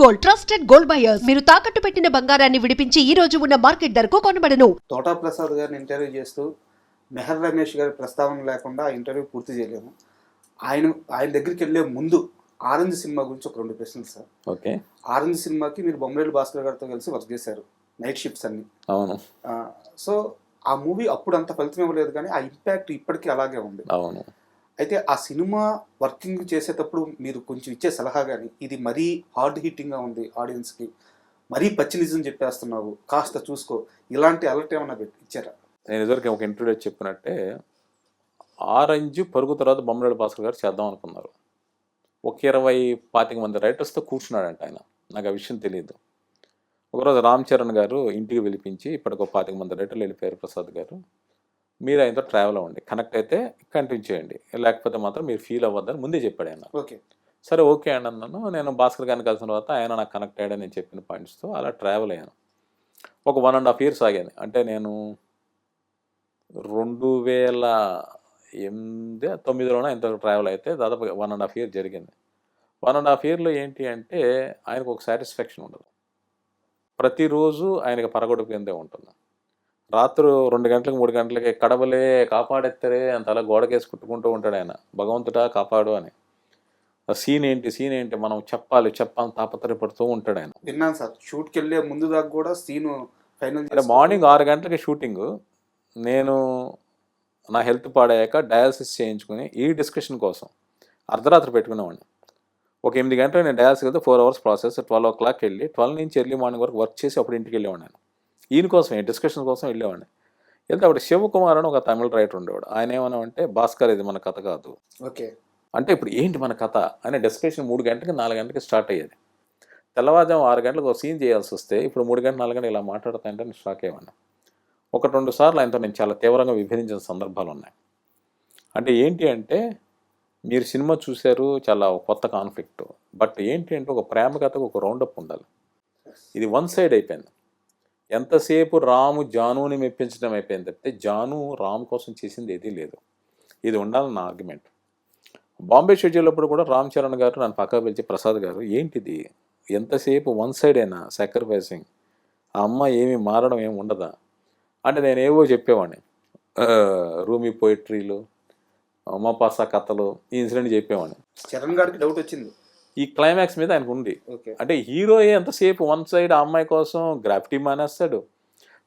Gold trusted gold buyers. మీరు తాకట్టు పెట్టిన బంగారాన్ని విడిపించి ఈ రోజు ఉన్న మార్కెట్ ధరకు కొనబడను. తోటా ప్రసాద్ గారిని ఇంటర్వ్యూ చేస్తూ మెహర్ రమేష్ గారి ప్రస్తావన లేకుండా ఆ ఇంటర్వ్యూ పూర్తి చేయలేము. ఆయన దగ్గరికి వెళ్ళే ముందు ఆరెంజ్ సినిమా గురించి ఒక 2 ప్రశ్నలు సార్. ఓకే. ఆరెంజ్ సినిమాకి మీరు బొమ్మరేలు భాస్కర్ గారితో కలిసి వర్క్ చేశారు, నైట్ షిఫ్ట్స్ అన్ని. అవును. సో ఆ మూవీ అప్పుడు అంత ఫలితం ఇవ్వలేదు, కానీ ఆ ఇంపాక్ట్ ఇప్పటికీ అలాగే ఉంది. అవును. అయితే ఆ సినిమా వర్కింగ్ చేసేటప్పుడు మీరు కొంచెం ఇచ్చే సలహా కానీ, ఇది మరీ హార్డ్ హిట్టింగ్గా ఉంది ఆడియన్స్కి, మరీ పచ్చి నిజం చెప్పేస్తున్నావు, కాస్త చూసుకో, ఇలాంటి అలర్ట్ ఏమన్నా ఇచ్చారా? నేను ఇదివరకు ఒక ఇంటర్వ్యూలో చెప్పినట్టే ఆరెంజ్ పరుగు తర్వాత బొమ్మరేలు భాస్కర్ గారు చేద్దాం అనుకున్నారు. ఒక 20-25 మంది రైటర్స్తో కూర్చున్నాడంట ఆయన. నాకు ఆ విషయం తెలియదు. ఒకరోజు రామ్ చరణ్ గారు ఇంటికి పిలిపించి, ఇప్పటికి 25 మంది రైటర్లు వెళ్ళిపోయారు ప్రసాద్ గారు, మీరు ఆయనతో ట్రావెల్ అవ్వండి, కనెక్ట్ అయితే కంటిన్యూ చేయండి, లేకపోతే మాత్రం మీరు ఫీల్ అవ్వద్దని ముందే చెప్పాడు ఆయన. ఓకే. సరే ఓకే అండి అన్నాను. నేను భాస్కర్ గారిని కలిసిన తర్వాత ఆయన నాకు కనెక్ట్ అయ్యాడని నేను చెప్పిన పాయింట్స్తో అలా ట్రావెల్ అయ్యాను. ఒక 1.5 years ఆగాను. అంటే నేను 2008-9లోనే ఇంత ట్రావెల్ అయితే దాదాపు 1.5 year జరిగింది. 1.5 yearలో ఏంటి అంటే ఆయనకు ఒక సాటిస్ఫాక్షన్ ఉండదు. ప్రతిరోజు ఆయనకి పరగొడుకుందే ఉంటుంది. రాత్రి 2 గంటలకు 3 గంటలకి కడవలే కాపాడెత్తరే అంత అలా గోడకేసి కుట్టుకుంటూ ఉంటాడు ఆయన, భగవంతుడా కాపాడు అని. సీన్ ఏంటి మనం చెప్పాలని తాపత్రయపడుతూ ఉంటాడు ఆయన. విన్నాను సార్, షూట్కి వెళ్ళే ముందు దాకా కూడా సీను ఫైనల్. అంటే మార్నింగ్ 6 గంటలకి షూటింగు. నేను నా హెల్త్ పాడయ్యాక డయాలసిస్ చేయించుకుని ఈ డిస్కషన్ కోసం అర్ధరాత్రి పెట్టుకునేవాడిని. ఒక 8 గంటలు నేను డయాలసిస్ వెళ్తే 4 hours ప్రాసెస్, 12 o'clock వెళ్ళి 12 నుంచి ఎర్లీ మార్నింగ్ వరకు వర్క్ చేసి అప్పుడు ఇంటికి వెళ్ళేవాడిని. నేను ఈయన కోసం ఈ డిస్కషన్ కోసం వెళ్ళేవాడిని. వెళ్తే అప్పుడు శివకుమార్ అని ఒక తమిళ రైటర్ ఉండేవాడు. ఆయన ఏమన్నామంటే, భాస్కర్ ఇది మన కథ కాదు. ఓకే. అంటే ఇప్పుడు ఏంటి మన కథ అనే డిస్కషన్ 3 గంటలకి 4 గంటలకి స్టార్ట్ అయ్యేది. తెల్లవారుజాము 6 గంటలకు ఒక సీన్ చేయాల్సి వస్తే ఇప్పుడు 3 గంటలు 4 గంటలు ఇలా మాట్లాడుతాయంటే నేను షాక్ అయ్యాను. 1-2 సార్లు ఆయనతో నేను చాలా తీవ్రంగా విభేదించిన సందర్భాలు ఉన్నాయి. అంటే ఏంటి అంటే, మీరు సినిమా చూశారు, చాలా కొత్త కాన్ఫ్లిక్ట్, బట్ ఏంటి అంటే ఒక ప్రేమ కథకు ఒక రౌండప్ ఉండాలి. ఇది 1 side అయిపోయింది. ఎంతసేపు రాము జానుని మెప్పించడం అయిపోయింది తప్పితే జాను రామ్ కోసం చేసింది ఏదీ లేదు. ఇది ఉండాలని నా ఆర్గ్యుమెంట్. బాంబే షెడ్యూల్ అప్పుడు కూడా రామ్ చరణ్ గారు నన్ను పక్కా పిలిచి, ప్రసాద్ గారు ఏంటిది ఎంతసేపు 1 side అయినా సాక్రిఫైసింగ్, ఆ అమ్మాయి ఏమీ మారడం ఏమి ఉండదా అంటే నేను ఏవో చెప్పేవాడిని. రూమీ పోయిట్రీలు, మపాసా కథలు, ఈ ఇన్సిడెంట్ చెప్పేవాడిని. చరణ్ గారికి డౌట్ వచ్చింది ఈ క్లైమాక్స్ మీద ఆయనకు ఉంది. అంటే హీరో ఎంతసేపు 1 side ఆ అమ్మాయి కోసం గ్రాఫిటీ మానేస్తాడు,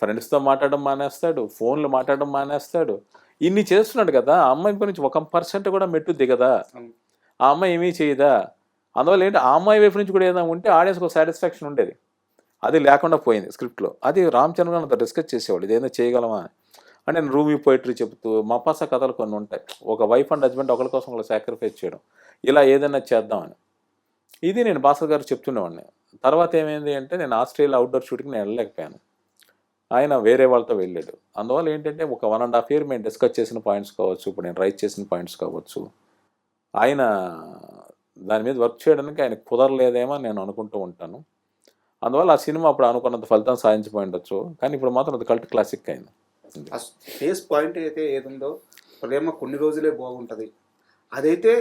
ఫ్రెండ్స్తో మాట్లాడడం మానేస్తాడు, ఫోన్లు మాట్లాడడం మానేస్తాడు, ఇన్ని చేస్తున్నాడు కదా. ఆ అమ్మాయి గురించి 1% కూడా మెట్టు దిగదా, ఆ అమ్మాయి ఏమీ చేయదా. అందువల్ల ఏంటి, ఆ అమ్మాయి వైపు నుంచి కూడా ఏదైనా ఉంటే ఆడియన్స్కి ఒక సాటిస్ఫాక్షన్ ఉండేది. అది లేకుండా పోయింది స్క్రిప్ట్లో. అది రామ్ చరణ్ గారు అంత డిస్కస్ చేసేవాళ్ళు, ఇదేదో చేయగలమా అంటే. నేను రూమీ పోయిటరీ చెబుతూ మపాసా కథలు కొన్ని ఉంటాయి, ఒక వైఫ్ అండ్ హస్బెండ్ ఒకరి కోసం ఒకరు సాక్రిఫైస్ చేయడం, ఇలా ఏదైనా చేద్దామని. ఇది నేను భాస్కర్ గారు చెప్తుండేవాడిని. తర్వాత ఏమైంది అంటే, నేను ఆస్ట్రేలియా అవుట్డోర్ షూటింగ్కి నేను వెళ్ళలేకపోయాను, ఆయన వేరే వాళ్ళతో వెళ్ళాడు. అందువల్ల ఏంటంటే ఒక 1.5 year మేము డిస్కస్ చేసిన పాయింట్స్ కావచ్చు, ఇప్పుడు నేను రైట్ చేసిన పాయింట్స్ కావచ్చు, ఆయన దాని మీద వర్క్ చేయడానికి ఆయన కుదరలేదేమో నేను అనుకుంటూ ఉంటాను. అందువల్ల ఆ సినిమా అప్పుడు అనుకున్నంత ఫలితం సాధించిపోయి ఉండొచ్చు, కానీ ఇప్పుడు మాత్రం అది కల్ట్ క్లాసిక్ అయింది. ఫేస్ పాయింట్ అయితే ఏదుందో, ప్రేమ కొన్ని రోజులే బాగుంటుంది, అదైతే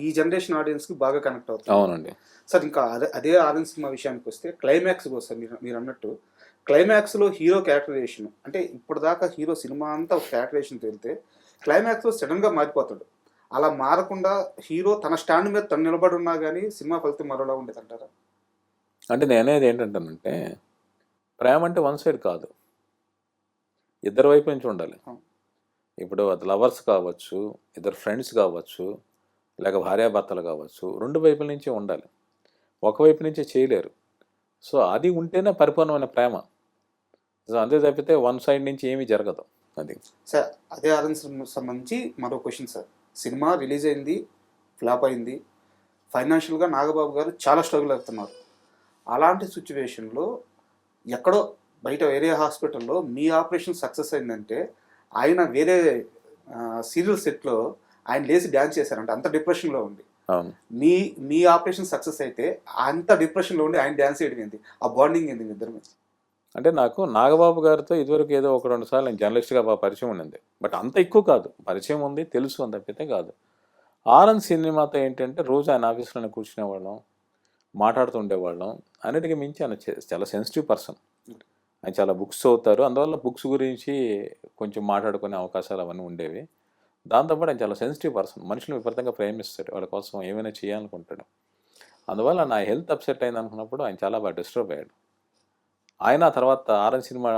ఈ జనరేషన్ ఆడియన్స్కి బాగా కనెక్ట్ అవుతుంది. అవునండి సార్. ఇంకా అదే ఆరెంజ్ సినిమా విషయానికి వస్తే క్లైమాక్స్ వస్తే మీరు అన్నట్టు క్లైమాక్స్లో హీరో క్యారెక్టరైజేషన్, అంటే ఇప్పుడు దాకా హీరో సినిమా అంతా ఒక క్యారెక్టరైజేషన్ వెళ్తే క్లైమాక్స్లో సడన్గా మారిపోతాడు. అలా మారకుండా హీరో తన స్టాండ్ మీద తను నిలబడి ఉన్నా కానీ సినిమా ఫలితం మరోలా ఉండేది అంటారా? అంటే నేనేది ఏంటంటానంటే, ప్రేమ అంటే 1 side కాదు, ఇద్దరు వైపు నుంచి ఉండాలి. ఇప్పుడు అది లవర్స్ కావచ్చు, ఇద్దరు ఫ్రెండ్స్ కావచ్చు, లేక భార్యాభర్తలు కావచ్చు, 2 వైపుల నుంచి ఉండాలి, ఒకవైపు నుంచే చేయలేరు. సో అది ఉంటేనే పరిపూర్ణమైన ప్రేమ. సో అంతే తప్పితే 1 side నుంచి ఏమీ జరగదు. అది సార్. అదే ఆరెంజ్ సంబంధించి మరో క్వశ్చన్ సార్. సినిమా రిలీజ్ అయింది, ఫ్లాప్ అయింది, ఫైనాన్షియల్గా నాగబాబు గారు చాలా స్ట్రగుల్ అవుతున్నారు. అలాంటి సిచ్యువేషన్లో ఎక్కడో బయట వేరే హాస్పిటల్లో మీ ఆపరేషన్ సక్సెస్ అయిందంటే, ఆయన వేరే సీరియల్ సెట్లో ఆయన లేచి డ్యాన్స్ చేశారంటే, అంత డిప్రెషన్లో ఉండి. మీ ఆపరేషన్ సక్సెస్ అయితే అంత డిప్రెషన్లో ఉండి ఆయన డ్యాన్స్ చేయడం ఏంటి, ఆ బాండింగ్ ఏంటి మీ ఇద్దరి మీద? అంటే నాకు నాగబాబు గారితో ఇదివరకు ఏదో 1-2 సార్లు నేను జర్నలిస్ట్గా పరిచయం ఉండింది, బట్ అంత ఎక్కువ కాదు, పరిచయం ఉంది, తెలుసు అని తప్పితే కాదు. ఆరెంజ్ సినిమాతో ఏంటంటే రోజు ఆయన ఆఫీస్లోనే కూర్చునేవాళ్ళం, మాట్లాడుతూ ఉండేవాళ్ళం. అన్నిటికీ మించి ఆయన చాలా సెన్సిటివ్ పర్సన్. ఆయన చాలా బుక్స్ చదువుతారు. అందువల్ల బుక్స్ గురించి కొంచెం మాట్లాడుకునే అవకాశాలు అవన్నీ ఉండేవి. దాంతోపాటు ఆయన చాలా సెన్సిటివ్ పర్సన్. మనుషులను విపరీతంగా ప్రేమిస్తాడు. వాళ్ళ కోసం ఏమైనా చేయాలనుకుంటాడు. అందువల్ల నా హెల్త్ అప్సెట్ అయింది అనుకున్నప్పుడు ఆయన చాలా బాగా డిస్టర్బ్ అయ్యాడు. ఆయన తర్వాత ఆరెంజ్ సినిమా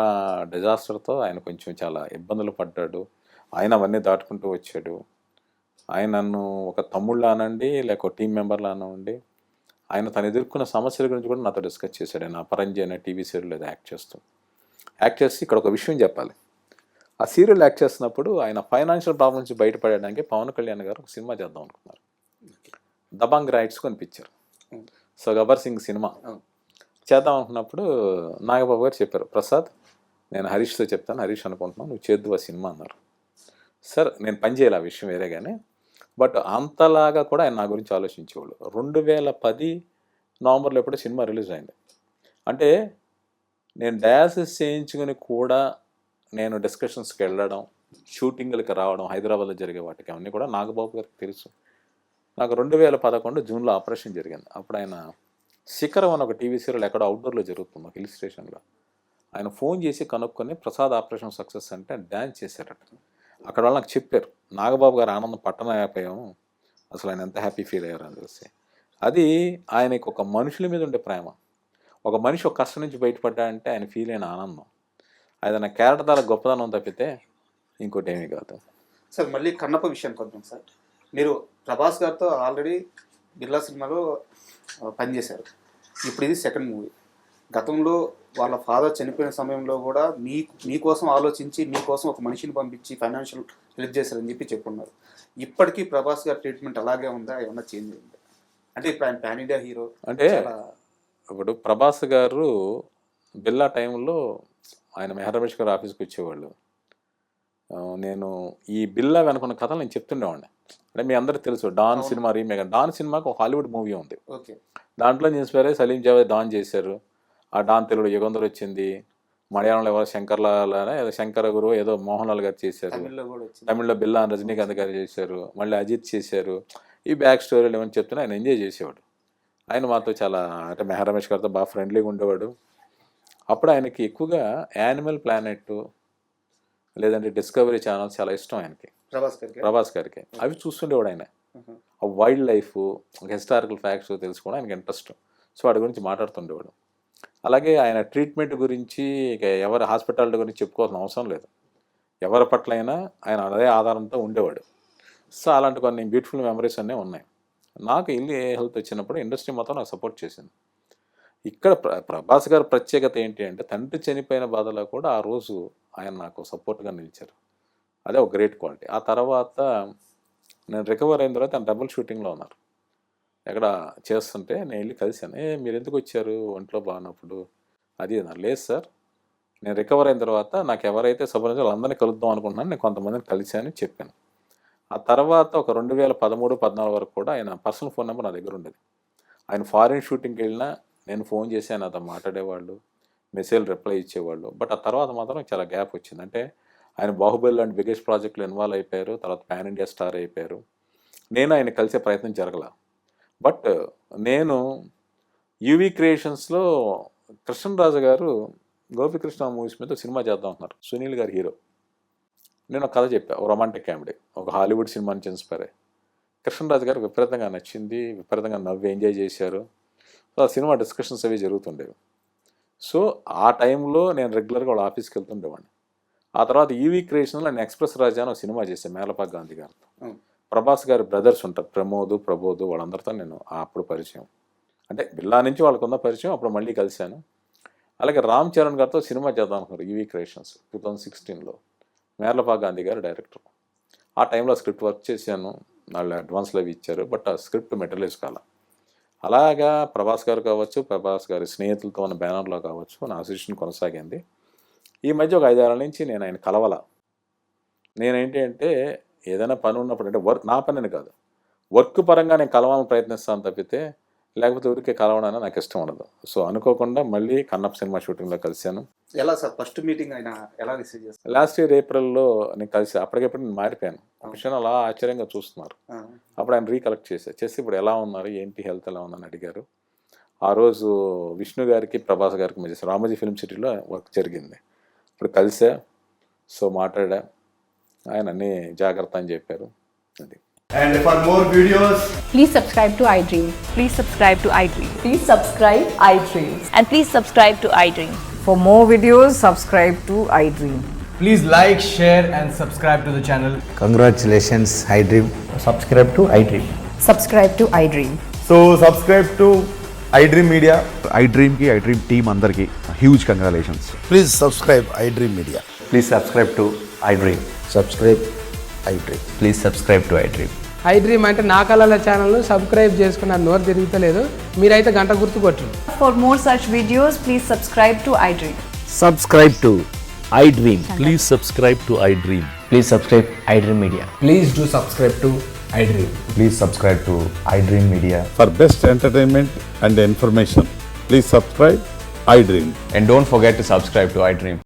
డిజాస్టర్తో ఆయన కొంచెం చాలా ఇబ్బందులు పడ్డాడు. ఆయన అవన్నీ దాటుకుంటూ వచ్చాడు. ఆయన నన్ను ఒక తమ్ముళ్ళ అనండి, లేక టీం మెంబర్లా అనండి, ఆయన తను ఎదుర్కొన్న సమస్యల గురించి కూడా నాతో డిస్కస్ చేశాడు. ఆయన అపరంజి అనే టీవీ సీరియల్ ఏదో యాక్ట్ చేసి ఇక్కడ ఒక విషయం చెప్పాలి. ఆ సీరియల్ యాక్ట్ చేస్తున్నప్పుడు ఆయన ఫైనాన్షియల్ ప్రాబ్లమ్ నుంచి బయటపడడానికి పవన్ కళ్యాణ్ గారు ఒక సినిమా చేద్దాం అనుకున్నారు. దబాంగ్ రైట్స్ కొనిపించారు. సో గబ్బర్ సింగ్ సినిమా చేద్దాం అనుకున్నప్పుడు నాగబాబు గారు చెప్పారు, ప్రసాద్ నేను హరీష్తో చెప్తాను, హరీష్ అనుకుంటున్నాను, నువ్వు చేద్దు ఆ సినిమా అన్నారు. సార్ నేను పని చేయాలి, ఆ విషయం వేరే కానీ, బట్ అంతలాగా కూడా ఆయన నా గురించి ఆలోచించేవాళ్ళు. 2010 నవంబర్లో ఎప్పుడో సినిమా రిలీజ్ అయింది. అంటే నేను డయాలసిస్ చేయించుకుని కూడా నేను డిస్కషన్స్కి వెళ్ళడం, షూటింగ్లకి రావడం, హైదరాబాద్లో జరిగే వాటికి అవన్నీ కూడా నాగబాబు గారికి తెలుసు. నాకు 2011 జూన్లో ఆపరేషన్ జరిగింది. అప్పుడు ఆయన శిఖరం అని ఒక టీవీ సీరియల్ ఎక్కడో అవుట్డోర్లో జరుగుతుంది, హిల్ స్టేషన్లో. ఆయన ఫోన్ చేసి కనుక్కొని ప్రసాద్ ఆపరేషన్ సక్సెస్ అంటే డ్యాన్స్ చేశారట. అక్కడ వాళ్ళు నాకు చెప్పారు, నాగబాబు గారు ఆనందం పట్టణమైపోయాము, అసలు ఆయన ఎంత హ్యాపీ ఫీల్ అయ్యారు అని తెలిసి. అది ఆయనకు ఒక మనుషుల మీద ఉండే ప్రేమ. ఒక మనిషి ఒక కష్టం నుంచి బయటపడ్డా అంటే ఆయన ఫీల్ అయిన ఆనందం, అది నా క్యారెక్టర్ ద్వారా గొప్పదనం తప్పితే ఇంకోటి ఏమీ కాదు. సార్ మళ్ళీ కన్నప్ప విషయానికి వద్దాం సార్. మీరు ప్రభాస్ గారితో ఆల్రెడీ బిర్లా సినిమాలో పనిచేశారు. ఇప్పుడు ఇది సెకండ్ మూవీ. గతంలో వాళ్ళ ఫాదర్ చనిపోయిన సమయంలో కూడా మీకోసం ఆలోచించి మీకోసం ఒక మనిషిని పంపించి ఫైనాన్షియల్ హెల్ప్ చేశారని చెప్పున్నారు. ఇప్పటికీ ప్రభాస్ గారి ట్రీట్మెంట్ అలాగే ఉందా, ఏమన్నా చేంజ్ అయిందా? అంటే ఇప్పుడు ఆయన పాన్ ఇండియా హీరో. అంటే ఇప్పుడు ప్రభాస్ గారు బిర్లా టైంలో ఆయన మెహర్ రమేష్ గారు ఆఫీస్కి వచ్చేవాళ్ళు. నేను ఈ బిర్లా వెనుకున్న కథలు నేను చెప్తుండేవాడిని. అంటే మీ అందరికి తెలుసు డాన్ సినిమా రీమేక్. డాన్ సినిమాకి ఒక హాలీవుడ్ మూవీ ఉంది. ఓకే, దాంట్లో ఇన్స్పైర్ అయ్యి సలీం జావేద్ డాన్ చేశారు. ఆ డాన్ తెలుగులో యుగంధర్ వచ్చింది. మలయాళంలో ఎవరో శంకర్లాల్ ఏదో శంకర గురు ఏదో మోహన్ లాల్ గారు చేశారు. తమిళ్లో బిల్లా అని రజనీకాంత్ గారు చేశారు. మళ్ళీ అజిత్ చేశారు. ఈ బ్యాక్ స్టోరీలు ఏమని చెప్తున్నా ఆయన ఎంజాయ్ చేసేవాడు. ఆయన మాతో చాలా అంటే మెహర్ రమేష్ గారితో బాగా ఫ్రెండ్లీగా ఉండేవాడు. అప్పుడు ఆయనకి ఎక్కువగా యానిమల్ ప్లానెట్ లేదంటే డిస్కవరీ ఛానల్స్ చాలా ఇష్టం ఆయనకి, ప్రభాస్ గారికి. అవి చూస్తుండేవాడు ఆయన. ఆ వైల్డ్ లైఫ్, హిస్టారికల్ ఫ్యాక్ట్స్ తెలుసుకోవడం ఆయనకి ఇంట్రెస్ట్. సో వాటి గురించి మాట్లాడుతుండేవాడు. అలాగే ఆయన ట్రీట్మెంట్ గురించి ఇక ఎవరి హాస్పిటాలిటీ గురించి చెప్పుకోవాల్సిన అవసరం లేదు. ఎవరి పట్ల అయినా ఆయన అదే ఆధారంతో ఉండేవాడు. సో అలాంటి కొన్ని బ్యూటిఫుల్ మెమరీస్ అన్నీ ఉన్నాయి. నాకు ఇల్లు హెల్త్ వచ్చినప్పుడు ఇండస్ట్రీ మొత్తం నాకు సపోర్ట్ చేసింది. ఇక్కడ ప్రభాస్ గారి ప్రత్యేకత ఏంటి అంటే తండ్రి చనిపోయిన బాధలో కూడా ఆ రోజు ఆయన నాకు సపోర్ట్గా నిలిచారు. అదే ఒక గ్రేట్ క్వాలిటీ. ఆ తర్వాత నేను రికవర్ అయిన తర్వాత ఆయన డబుల్ షూటింగ్లో ఉన్నారు. ఎక్కడ చేస్తుంటే నేను వెళ్ళి కలిశాను. మీరు ఎందుకు వచ్చారు ఒంట్లో బాగున్నప్పుడు? అది లేదు సార్, నేను రికవర్ అయిన తర్వాత నాకు ఎవరైతే సపోర్ట్ వాళ్ళందరినీ కలుద్దాం అనుకుంటున్నాను, నేను కొంతమందిని కలిశాను చెప్పాను. ఆ తర్వాత ఒక 2013-14 వరకు కూడా ఆయన పర్సనల్ ఫోన్ నెంబర్ నా దగ్గర ఉండేది. ఆయన ఫారిన్ షూటింగ్కి వెళ్ళినా నేను ఫోన్ చేసి ఆయన అతను మాట్లాడేవాళ్ళు, మెసేజ్ రిప్లై ఇచ్చేవాళ్ళు. బట్ ఆ తర్వాత మాత్రం చాలా గ్యాప్ వచ్చింది. అంటే ఆయన బాహుబలి లాంటి బిగ్గెస్ట్ ప్రాజెక్టులు ఇన్వాల్వ్ అయిపోయారు. తర్వాత పాన్ ఇండియా స్టార్ అయిపోయారు. నేను ఆయన కలిసే ప్రయత్నం జరగల. బట్ నేను యూవీ క్రియేషన్స్లో కృష్ణరాజు గారు గోపికృష్ణ మూవీస్ మీద సినిమా చేద్దాం అంటున్నారు. సునీల్ గారు హీరో. నేను ఒక కథ చెప్పా, ఒక రొమాంటిక్ కామెడీ, ఒక హాలీవుడ్ సినిమా నుంచి ఇన్స్పైర్ అయ్యి. కృష్ణరాజు గారు విపరీతంగా నచ్చింది, విపరీతంగా నవ్వి ఎంజాయ్ చేశారు. సో ఆ సినిమా డిస్కషన్స్ అవి జరుగుతుండేవి. సో ఆ టైంలో నేను రెగ్యులర్గా వాళ్ళ ఆఫీస్కి వెళ్తుండేవాడిని. ఆ తర్వాత ఈవీ క్రియేషన్లో నేను ఎక్స్ప్రెస్ రాజా అని ఒక సినిమా చేశాను మేలపాక్ గాంధీ గారితో. ప్రభాస్ గారి బ్రదర్స్ ఉంటారు, ప్రమోద్ వాళ్ళందరితో నేను అప్పుడు పరిచయం. అంటే బిల్లా నుంచి వాళ్ళకున్న పరిచయం, అప్పుడు మళ్ళీ కలిశాను. అలాగే రామ్ చరణ్ గారితో సినిమా చేద్దాం అనుకున్నారు ఈవీ క్రియేషన్స్ 2016లో. మేర్లపాక్ గాంధీ గారు డైరెక్టర్. ఆ టైంలో స్క్రిప్ట్ వర్క్ చేశాను, వాళ్ళు అడ్వాన్స్లో అవి ఇచ్చారు. బట్ ఆ స్క్రిప్ట్ మెటీరియల్స్ కాల. అలాగా ప్రభాస్ గారు కావచ్చు, ప్రభాస్ గారి స్నేహితులతో ఉన్న బ్యానర్లో కావచ్చు నా అసోసియేషన్ కొనసాగింది. ఈ మధ్య ఒక 5 ఏళ్ల నుంచి నేను ఆయన కలవాల. నేనేంటి అంటే ఏదైనా పని ఉన్నప్పుడు, అంటే నా పనిని కాదు, వర్క్ పరంగా నేను కలవాలని ప్రయత్నిస్తాను తప్పితే లేకపోతే ఊరికే కలవడానికి నాకు ఇష్టం ఉండదు. సో అనుకోకుండా మళ్ళీ కన్నప్ప సినిమా షూటింగ్లో కలిశాను. ఎలా సార్ ఫస్ట్ మీటింగ్ అయినా ఎలా రిసీవ్ చేస్తారు? లాస్ట్ ఇయర్ ఏప్రిల్లో నేను కలిసి, అప్పటికెప్పుడు నేను మారిపోయాను. విషయం అలా ఆశ్చర్యంగా చూస్తున్నారు. అప్పుడు ఆయన రీకలెక్ట్ చేసి ఇప్పుడు ఎలా ఉన్నారు, ఏంటి హెల్త్ ఎలా ఉందని అడిగారు. ఆ రోజు విష్ణు గారికి ప్రభాస్ గారికి మధ్య రామోజీ ఫిల్మ్ సిటీలో వర్క్ జరిగింది. ఇప్పుడు కలిసా, సో మాట్లాడా, ఆయన అన్నీ జాగ్రత్త అని చెప్పారు. అది. And for more videos, Please subscribe to iDream. Please subscribe to iDream. Please subscribe iDream. And please subscribe to iDream. For more videos, subscribe to iDream. please like, share and subscribe to the channel. Congratulations, iDream. Subscribe to iDream. Subscribe to iDream. So subscribe to iDream Media. iDream team andarki huge congratulations. Please subscribe iDream Media. Please subscribe to iDream. Subscribe iDream. Please subscribe to iDream. iDream అంటే నా కళల ఛానల్ను subscribe చేసుకున్న నోరు తిరుగుతలేదు, మీరైతే గంట గుర్తు కొట్టండి. For more such videos, please subscribe to iDream. Subscribe to iDream. Please subscribe to iDream. Please subscribe iDream Media. Please do subscribe to iDream. Please subscribe to iDream Media. For best entertainment and information, please subscribe iDream. And don't forget to subscribe to iDream.